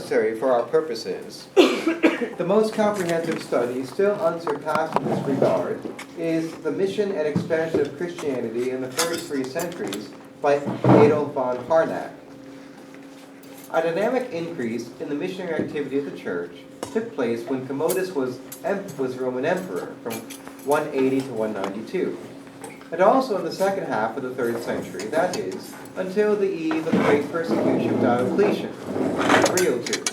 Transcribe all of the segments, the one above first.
necessary for our purposes. The most comprehensive study, still unsurpassed in this regard, is The Mission and Expansion of Christianity in the First 3 Centuries by Adolf von Harnack. A dynamic increase in the missionary activity of the Church took place when Commodus was Roman Emperor from 180 to 192, and also in the second half of the 3rd century, that is, until the eve of the great persecution of Diocletian, 302.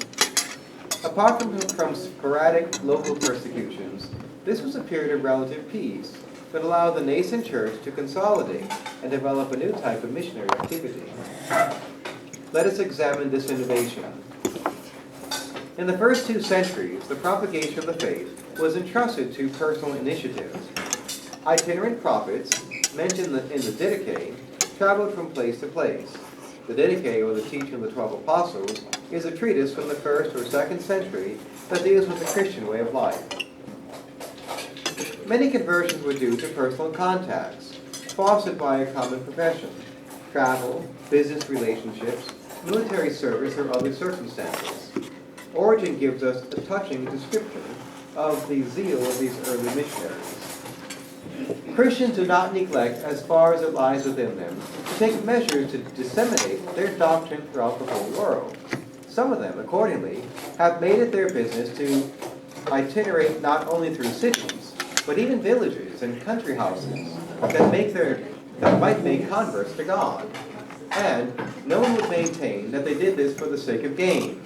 Apart from sporadic local persecutions, this was a period of relative peace that allowed the nascent church to consolidate and develop a new type of missionary activity. Let us examine this innovation. In the first 2 centuries, the propagation of the faith was entrusted to personal initiatives. Itinerant prophets, mentioned in the Didache, traveled from place to place. The Didache, or the Teaching of the 12 Apostles, is a treatise from the 1st or 2nd century that deals with the Christian way of life. Many conversions were due to personal contacts, fostered by a common profession, travel, business relationships, military service, or other circumstances. Origen gives us a touching description of the zeal of these early missionaries. Christians do not neglect, as far as it lies within them, to take measures to disseminate their doctrine throughout the whole world. Some of them, accordingly, have made it their business to itinerate not only through cities, but even villages and country houses that might make converts to God. And no one would maintain that they did this for the sake of gain,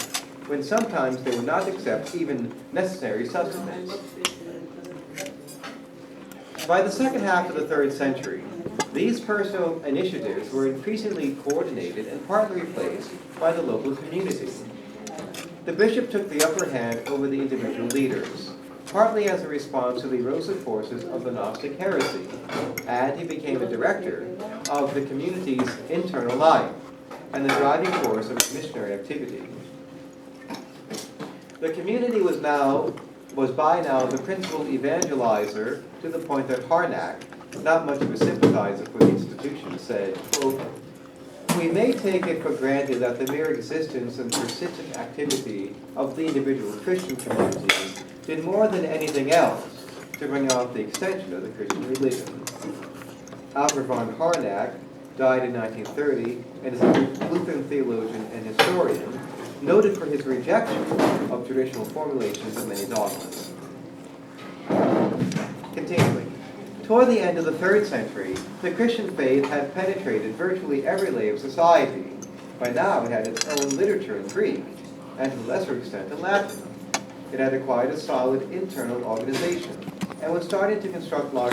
when sometimes they would not accept even necessary sustenance. By the second half of the 3rd century, these personal initiatives were increasingly coordinated and partly replaced by the local community. The bishop took the upper hand over the individual leaders, partly as a response to the erosive forces of the Gnostic heresy, and he became a director of the community's internal life and the driving force of missionary activity. The community was by now the principal evangelizer, to the point that Harnack, not much of a sympathizer for the institution, said, quote, "We may take it for granted that the mere existence and persistent activity of the individual Christian communities did more than anything else to bring about the extension of the Christian religion." Albert von Harnack died in 1930 and is a Lutheran theologian and historian, noted for his rejection of traditional formulations of many dogmas. Continuing, toward the end of the 3rd century, the Christian faith had penetrated virtually every lay of society. By now it had its own literature in Greek, and to a lesser extent in Latin. It had acquired a solid internal organization, and was starting to construct large